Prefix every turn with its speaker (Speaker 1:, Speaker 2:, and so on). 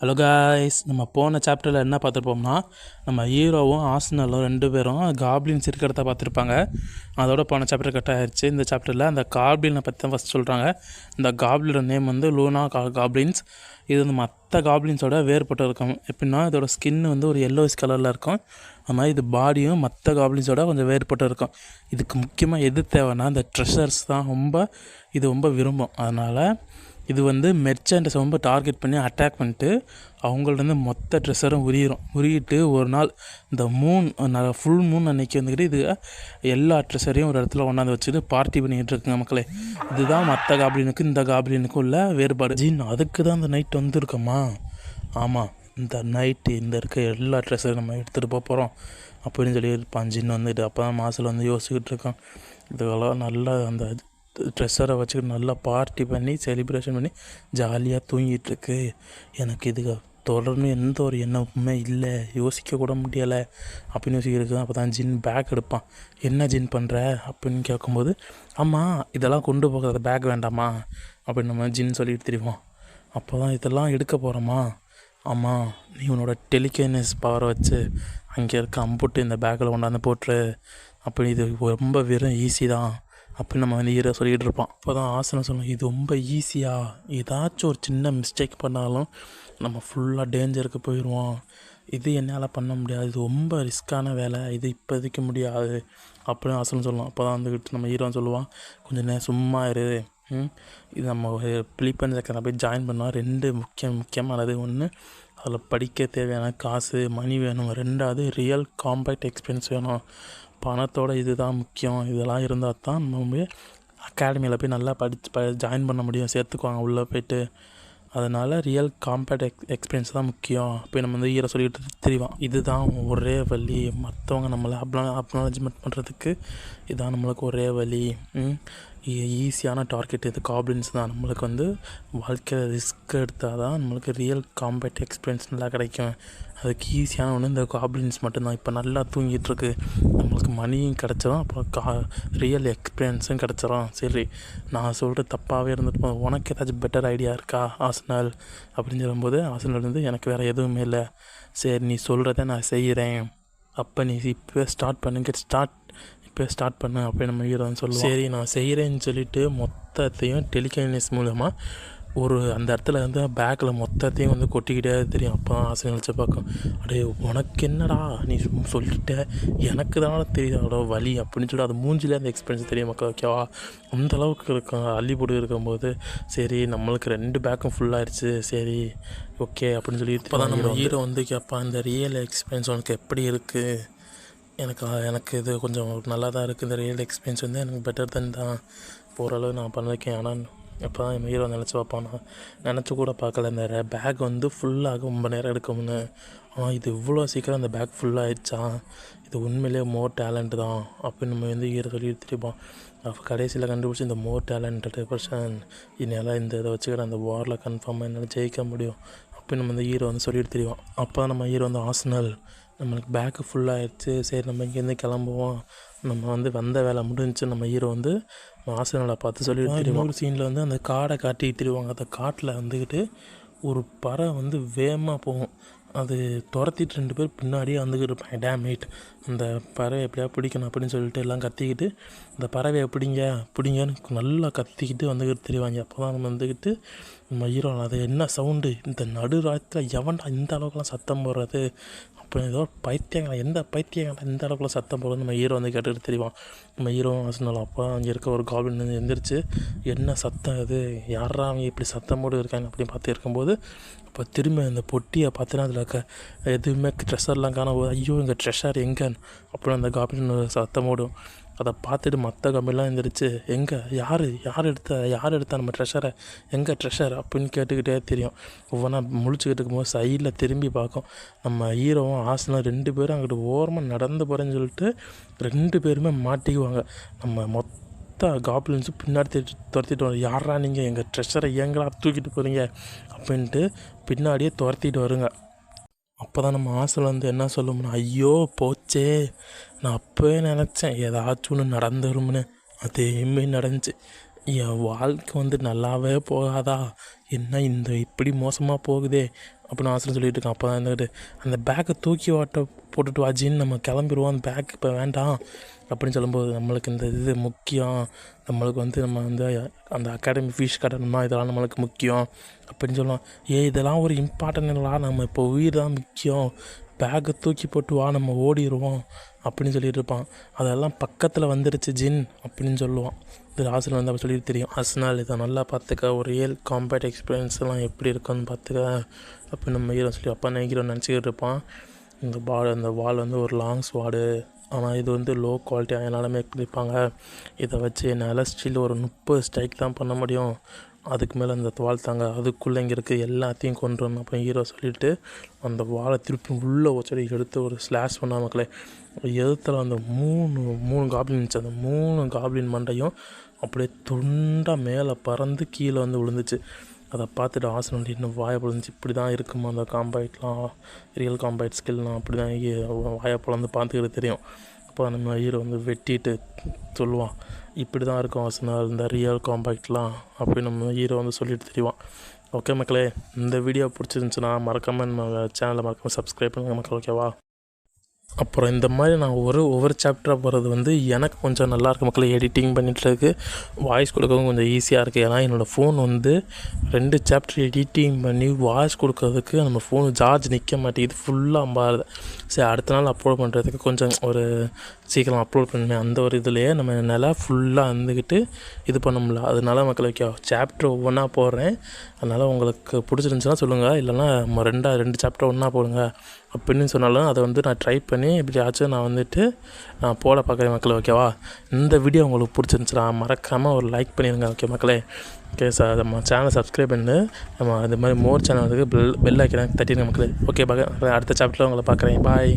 Speaker 1: Hello guys, நம்ம போன சாப்டரில் என்ன பார்த்துருப்போம்னா, நம்ம ஹீரோவும் ஆர்சனலும் 2 பேரும் காப்ளின்ஸ் இருக்கிறத பார்த்துருப்பாங்க. அதோட போன சாப்டர் கட் ஆயிடுச்சு. இந்த சாப்டரில் அந்த காப்ளினை பற்றி தான் ஃபஸ்ட் சொல்கிறாங்க. இந்த காப்ளினோட நேம் வந்து லூனா காப்ளின்ஸ். இது வந்து மற்ற காப்ளின்ஸோட வேறுபட்டு இருக்கும். எப்படின்னா இதோட ஸ்கின் வந்து ஒரு எல்லோயிஷ் கலரில் இருக்கும். அது மாதிரி இது பாடியும் மற்ற காப்ளின்ஸோட கொஞ்சம் வேறுபட்டு இருக்கும். இதுக்கு முக்கியமாக எது தேவைன்னா இந்த ட்ரெஷர்ஸ் தான் ரொம்ப விரும்பும். அதனால் இது வந்து மெர்ச்சன்ட்ஸை ரொம்ப டார்கெட் பண்ணி அட்டாக் பண்ணிட்டு அவங்கள்ட்ட மொத்த ட்ரெஸ்ஸரும் உருகிட்டு ஒரு நாள் இந்த ஃபுல் மூன் அன்னைக்கு வந்துக்கிட்டு இது எல்லா ட்ரெஸ்ஸரையும் ஒரு இடத்துல ஒன்றாந்து வச்சுட்டு பார்ட்டி பண்ணிக்கிட்டு இருக்குங்க மக்களே. இதுதான் மற்ற காப்ளினுக்கும் இந்த காப்ளினுக்கும் உள்ள வேறுபாடு. ஜின் அதுக்கு தான் இந்த நைட் வந்துருக்கோமா? ஆமாம், இந்த நைட்டு இந்த இருக்க எல்லா ட்ரெஸ்ஸையும் நம்ம எடுத்துகிட்டு போகிறோம் அப்படின்னு சொல்லி இருப்பான் ஜின் வந்துட்டு. அப்போ தான் மாசில் வந்து யோசிச்சுக்கிட்டு இருக்கான். இதுக்கெல்லாம் நல்லா அந்த ட்ரெஸ்ஸரை வச்சுக்கிட்டு நல்லா பார்ட்டி பண்ணி செலிப்ரேஷன் பண்ணி ஜாலியாக தூங்கிட்டுருக்கு. எனக்கு இதுக்கு தொடர்ந்து எந்த ஒரு எண்ணமுமே இல்லை, யோசிக்க கூட முடியலை அப்படின்னு யோசிக்கிறது. அப்போ தான் ஜின் பேக் எடுப்பான். என்ன ஜின் பண்ணுற அப்படின்னு கேட்கும்போது, ஆமாம் இதெல்லாம் கொண்டு போகிறது பேக் வேண்டாமா அப்படின்னு நம்ம ஜின் சொல்லிட்டு தெரியுவோம். அப்போ தான் இதெல்லாம் எடுக்க போகிறோமா? ஆமாம், நீ உன்னோட டெலிகைனஸ் பவரை வச்சு அங்கே இருக்க அம்புட்டு இந்த பேக்கில் கொண்டாந்து போட்டுரு. அப்படி இது ரொம்ப வெறும் ஈஸி தான் அப்படின்னு நம்ம வந்து ஹீரோ சொல்லிகிட்டு இருப்பான். அப்போ தான் ஆசனம் சொல்லணும், இது ரொம்ப ஈஸியாக, ஏதாச்சும் ஒரு சின்ன மிஸ்டேக் பண்ணாலும் நம்ம ஃபுல்லாக டேஞ்சருக்கு போயிடுவோம். இது என்னால் பண்ண முடியாது, இது ரொம்ப ரிஸ்க்கான வேலை, இது இப்போதைக்கு முடியாது அப்படின்னு ஆசனம் சொல்லலாம். அப்போ தான் வந்துக்கிட்டு நம்ம ஹீரோன்னு சொல்லுவான், கொஞ்சம் நேரம் சும்மா இரு, இது நம்ம பிலிப்பன் செகண்ட் போய் ஜாயின் பண்ணால் 2 முக்கியமானது. ஒன்று, அதில் படிக்க தேவையான காசு மணி வேணும். 2வது ரியல் காம்பேக்ட் எக்ஸ்பீரியன்ஸ் வேணும். பணத்தோட இது தான் முக்கியம். இதெல்லாம் இருந்தால் தான் நம்ம அகாடமியில் போய் நல்லா ஜாயின் பண்ண முடியும், சேர்த்துக்குவாங்க உள்ளே போய்ட்டு. அதனால் ரியல் காம்பேக்ட் எக்ஸ்பீரியன்ஸ் தான் முக்கியம். இப்போ நம்ம வந்து ஹீரோ சொல்லிட்டு தெரியும், இதுதான் ஒரே வழி, மற்றவங்க நம்மளை அக்னாலஜ்மெண்ட் பண்ணுறதுக்கு இதுதான் நம்மளுக்கு ஒரே வழி. ஈஸியான டார்கெட் இது காப்ளின்ஸ் தான். நம்மளுக்கு வந்து வாழ்க்கையில் ரிஸ்க் எடுத்தால் தான் நம்மளுக்கு ரியல் காம்பேக்ட் எக்ஸ்பீரியன்ஸ் நல்லா கிடைக்கும். அதுக்கு ஈஸியான ஒன்று இந்த காப்ளின்ஸ் மட்டும்தான். இப்போ நல்லா தூங்கிட்டுருக்கு, நம்மளுக்கு மணியும் கிடச்சிடும், அப்புறம் ரியல் எக்ஸ்பீரியன்ஸும் கிடச்சிடும். சரி, நான் சொல்கிறது தப்பாகவே இருந்துட்டு உனக்கு ஏதாச்சும் பெட்டர் ஐடியா இருக்கா ஆர்சனல் அப்படின்னு சொல்லும்போது, ஆர்சனல் வந்து எனக்கு வேறு எதுவுமே இல்லை, சரி நீ சொல்கிறத நான் செய்கிறேன், அப்போ நீ இப்போ ஸ்டார்ட் பண்ணு அப்படின்னு நம்ம ஹீரோன்னு சொல்லுவோம். சரி நான் செய்கிறேன்னு சொல்லிவிட்டு மொத்தத்தையும் டெலிகைனஸ் மூலமாக அந்த இடத்துல வந்து பேக்கில் மொத்தத்தையும் வந்து கொட்டிக்கிட்டே தெரியும். அப்போ தான் ஆசை நினச்சி பார்க்கும், அப்படியே உனக்கு என்னடா நீ சொல்லிட்ட, எனக்கு தானே தெரியுதோட வலி அப்படின்னு சொல்லிட்டு அது மூஞ்சிலே அந்த எக்ஸ்பீரியன்ஸ் தெரியும் மக்கள். ஓகேவா, அந்தளவுக்கு இருக்கும் அள்ளிப்பொடி இருக்கும்போது. சரி நம்மளுக்கு 2 பேக்கும் ஃபுல்லாகிடுச்சு, சரி ஓகே அப்படின்னு சொல்லி இப்போ தான் நம்ம ஹீரோ வந்து கேட்பான், இந்த ரியல் எக்ஸ்பீரியன்ஸ் உனக்கு எப்படி இருக்குது? எனக்கு இது கொஞ்சம் நல்லா தான் இருக்குது, இந்த ரியல் எக்ஸ்பீரியன்ஸ் வந்து எனக்கு பெட்டர் தான் ஓரளவு நான் பண்ணியிருக்கேன். ஆனால் எப்போ தான் என் ஹீரோ நினச்சி பார்ப்பான், நான் நினச்சி கூட பார்க்கல இந்த பேக் வந்து ஃபுல்லாக ரொம்ப நேரம் எடுக்கும்னு. ஆனால் இது இவ்வளோ சீக்கிரம் அந்த பேக் ஃபுல்லாகிடுச்சா, இது உண்மையிலே மோர் டேலண்ட் தான் அப்படின்னு நம்ம வந்து ஹீரோ சொல்லி திருப்பான். அப்போ கடைசியில் கண்டுபிடிச்சி இந்த மோர் டேலண்டட் பர்சன் இதனால் இந்த இதை வச்சுக்கிற அந்த வாரில் கன்ஃபார்மாக என்னால் ஜெயிக்க முடியும் அப்படின்னு நம்ம இந்த ஹீரோ வந்து சொல்லிட்டு தெரியும். அப்போ நம்ம ஹீரோ வந்து ஆர்சனல் நம்மளுக்கு பேக்கு ஃபுல்லாகிடுச்சு, சரி நம்ம இங்கேருந்து கிளம்புவோம், நம்ம வந்து வந்த வேலை முடிஞ்சிச்சு. நம்ம ஹீரோ வந்து ஆர்சனலை பார்த்து சொல்லிட்டு தெரியும். ஒரு சீனில் வந்து அந்த காடை காட்டிட்டு தெரிவாங்க. அந்த காட்டில் வந்துக்கிட்டு ஒரு பறவை வந்து வேகமாக போகும், அது துரத்திட்டு 2 பேர் பின்னாடியே வந்துக்கிட்டு இருப்பாங்க. டேமேட், அந்த பறவை எப்படியா பிடிக்கணும் அப்படின்னு சொல்லிட்டு எல்லாம் கத்திக்கிட்டு அந்த பறவையை பிடிங்கன்னு நல்லா கத்திக்கிட்டு வந்துக்கிட்டு தெரிவாங்க. அப்போ தான் நம்ம வந்துக்கிட்டு நம்ம ஹீரோ, அது என்ன சவுண்டு, இந்த நடுராத்திரில் எவன்டா இந்த அளவுக்குலாம் சத்தம் போடுறது, அப்போ ஏதோ எந்த பைத்தியங்களா இந்த அளவுக்குலாம் சத்தம் போடுறது நம்ம ஹீரோ வந்து கேட்டுக்கிட்டு தெரியும். நம்ம ஹீரோ சொன்னாலும் அப்போ அங்கே இருக்க ஒரு காப்ளின் வந்து எந்திரிச்சு, என்ன சத்தம் இது, யாரா அவங்க இப்படி சத்தம் போட்டு இருக்காங்க அப்படின்னு பார்த்து இருக்கும்போது, அப்போ திரும்ப இந்த பொட்டியை பார்த்தினா அதில் எதுவுமே ட்ரெஷர்லாம் காண, ஐயோ எங்கள் ட்ரெஷர் எங்கன்னு அப்புறம் அந்த காப்ளின் சத்தம் போடும். அதை பார்த்துட்டு மற்ற கம்பெனிலாம் எழுந்திரிச்சு, யார் எடுத்தா நம்ம ட்ரெஷரை, எங்கே ட்ரெஷர் அப்படின்னு கேட்டுக்கிட்டே தெரியும். ஒவ்வொன்றா முழிச்சுக்கிட்டு இருக்கும்போது சைடில் திரும்பி பார்க்கும். நம்ம ஹீரோவும் ஆர்சனலும் 2 பேரும் அங்கிட்டு ஓரமாக நடந்து போகிறேன்னு சொல்லிட்டு 2 பேருமே மாட்டிக்குவாங்க. நம்ம மொத்த காப்ளின்ஸும் பின்னாடி துரத்திட்டு வரும். யாரா நீங்கள் எங்கள் ட்ரெஷரை எங்களா தூக்கிட்டு போகிறீங்க அப்படின்ட்டு பின்னாடியே துரத்திட்டு வருங்க. அப்போ தான் நம்ம ஆசையில் வந்து என்ன சொல்லும்னா, ஐயோ போச்சே, நான் அப்போவே நினச்சேன் ஏதாச்சும் ஒன்று நடந்துரும்னு, அதேமாரி நடந்துச்சு, என் வாழ்க்கை வந்து நல்லாவே போகாதா, என்ன இந்த இப்படி மோசமாக போகுதே அப்படின்னு ஆசிரியர் சொல்லிட்டு இருக்கான். அப்போ தான் இருந்துக்கிட்டு அந்த பேக்கை தூக்கி போட்டுட்டு வாஜின்னு நம்ம கிளம்பிடுவோம், அந்த பேக் இப்போ வேண்டாம் அப்படின்னு சொல்லும்போது நம்மளுக்கு இந்த இது முக்கியம், நம்மளுக்கு வந்து நம்ம வந்து அந்த அகாடமி ஃபீஸ் கட்டணும்னா இதெல்லாம் நம்மளுக்கு முக்கியம் அப்படின்னு சொல்லலாம். இதெல்லாம் ஒரு இம்பார்ட்டன்ட் இல்லைடா, நம்ம இப்போ உயிர் தான் முக்கியம், பேக்கை தூக்கி போட்டு வா நம்ம ஓடிடுவோம் அப்படின்னு சொல்லிட்டு இருப்பான். அதெல்லாம் பக்கத்தில் வந்துடுச்சு ஜின் அப்படின்னு சொல்லுவான். இது ஆசிரியர் வந்து அப்படி சொல்லிட்டு தெரியும். அஸ்னால் இதை நல்லா பார்த்துக்க, ஒரு ரியல் காம்பேட் எக்ஸ்பீரியன்ஸ்லாம் எப்படி இருக்குன்னு பார்த்துக்க அப்படின்னு நம்ம ஹீரோ சொல்லி அப்பா ஹீரோ நினச்சிக்கிட்டு இருப்பான். அந்த வால் வந்து ஒரு லாங் ஸ்வாடு, ஆனால் இது வந்து லோ குவாலிட்டி அதனால மேக் பண்ணியிருப்பாங்க. இதை வச்சு என்னால் ஸ்டில் ஒரு 30 ஸ்ட்ரைக் தான் பண்ண முடியும், அதுக்கு மேலே அந்த வால் தாங்க, அதுக்குள்ளே இங்கே இருக்குது எல்லாத்தையும் கொண்டுறணும் அப்போ ஹீரோ சொல்லிவிட்டு அந்த வாழை திருப்பி உள்ளே வச்சு எடுத்து ஒரு ஸ்லாஷ் பண்ண மக்களே. எதிர்த்தில் அந்த மூணு காப்ளின் இருந்துச்சு, அந்த 3 காப்ளின் மண்டையும் அப்படியே துண்டாக மேலே பறந்து கீழே வந்து விழுந்துச்சு. அதை பார்த்துட்டு ஆசனம் இன்னும் வாயை பிளந்துச்சு. இப்படி தான் இருக்குமா அந்த காம்பைட்லாம், ரியல் காம்பைட் ஸ்கில்லாம் அப்படி தான் வாயை பிளந்து பார்த்துக்கிட்டு தெரியும். அப்போ நம்ம ஹீரோ வந்து வெட்டிட்டு சொல்லுவான், இப்படி தான் இருக்கும் ஆசனால் இந்த ரியல் காம்பேக்ட்லாம் அப்படின்னு நம்ம ஹீரோ வந்து சொல்லிட்டு தெரியுவான். ஓகே மக்களே, இந்த வீடியோ பிடிச்சிருந்துச்சுன்னா மறக்காமல் நம்ம சேனலை மறக்காமல் சப்ஸ்கிரைப் பண்ணுங்கள் மக்கள், ஓகேவா? அப்புறம் இந்த மாதிரி நான் ஒவ்வொரு சாப்டராக போகிறது வந்து எனக்கு கொஞ்சம் நல்லாயிருக்கு மக்கள். எடிட்டிங் பண்ணிட்டுருக்கு, வாய்ஸ் கொடுக்கவும் கொஞ்சம் ஈஸியாக இருக்குது. ஏன்னா என்னோடய ஃபோன் வந்து 2 சாப்டர் எடிட்டிங் பண்ணி வாய்ஸ் கொடுக்கறதுக்கு நம்ம ஃபோன் சார்ஜ் நிற்க மாட்டேங்குது, ஃபுல்லாக மாறுது. சரி, அடுத்த நாள் அப்லோட் பண்ணுறதுக்கு கொஞ்சம் ஒரு சீக்கிரம் அப்லோட் பண்ணுவேன், அந்த ஒரு இதுலேயே நம்ம நல்லா ஃபுல்லாக இருந்துக்கிட்டு இது பண்ண முடியல. அதனால மக்களுக்கு சாப்டர் ஒவ்வொன்றா போடுறேன். அதனால் உங்களுக்கு பிடிச்சிருந்துச்சுன்னா சொல்லுங்கள், இல்லைனா நம்ம 2 சாப்டர் ஒன்றா போடுங்க அப்படின்னு சொன்னாலும் அதை வந்து நான் ட்ரை பண்ணி எப்படியாச்சும் நான் வந்துட்டு நான் போட பார்க்குறேன் மக்களே, ஓகேவா? இந்த வீடியோ உங்களுக்கு பிடிச்சிருந்துச்சுன்னா மறக்காமல் ஒரு லைக் பண்ணிடுங்க, ஓகே மக்களே. ஓகே சார், நம்ம சேனலை சப்ஸ்கிரைப் பண்ணி நம்ம இது மாதிரி மோர் சேனல் வந்து பெல் ஐக்கனை தட்டிடுங்க மக்களே. ஓகே, அடுத்த சாப்டரில் உங்களை பார்க்குறேன், பாய்.